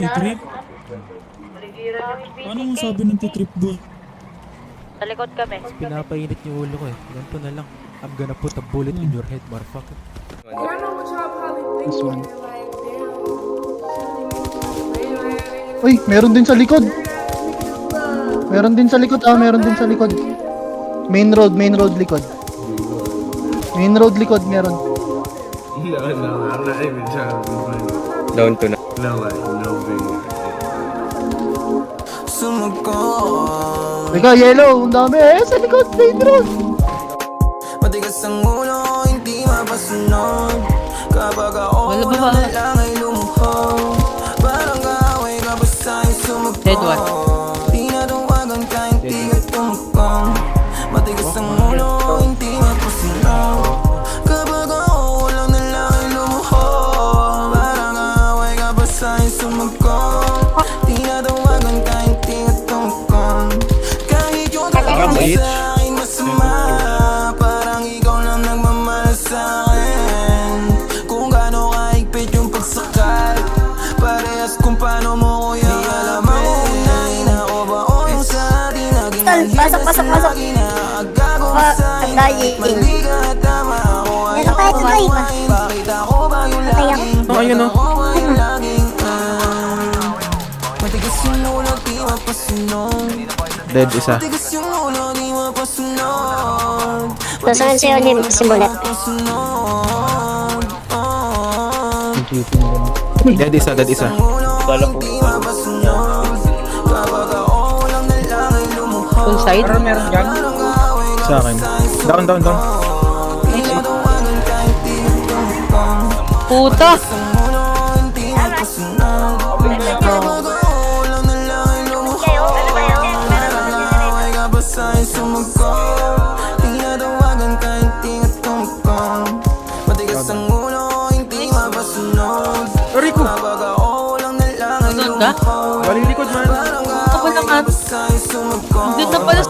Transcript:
Nagtitrip? Ano mo sabi ng titrip doon? Sa likod kami. Pinapainit yung ulo ko eh. Ganito na lang. I'm gonna put a bullet in your head, motherfucker. This one. Uy, meron din sa likod. Meron din sa likod, meron din sa likod. Main road likod. Main road likod meron. No, I'm not even trying to be funny. Down to na. No, like, no video. Teka, yellow, ang dami sa likod, main road. Matigas ang ulo, hindi mapasunod. Kapag ako na lang ay lumuhod. Parang kaaway ka ba sa'yo sumagpon. Dead one. Di na tuwagan kahit tigat tumukong. Matigas ang ulo, hindi mapasunod. Kapag ako lang na lang ay lumuhod. Parang kaaway ka ba sa'yo sumagpon. Di na tuwagan kahit tigat tumukong. Kahit yung talagang sa'kin masama. Parang ikaw lang nagmamahal sa'kin. Kung gaano kahigpit yung pagsakal. Parehas kung paano mo kuya di alam ako na inako ba o yung sa atin na ginahit na sinabi na agago ka sa'kin. Mali ka at tama ako ay ako mawain. Bakit ako ba yung laging ako ba yung laging matigas yung ulo di mapasunod. Dead isa. Matigas yung ulo di mapasunod. Nasaan siya ulit simulat? Dead isa, dead isa. Full side. Meron dyan. Sa akin. Down. Puta! Rico! Nandun ka? Balilikod man. Ako naman. Nandun na pala.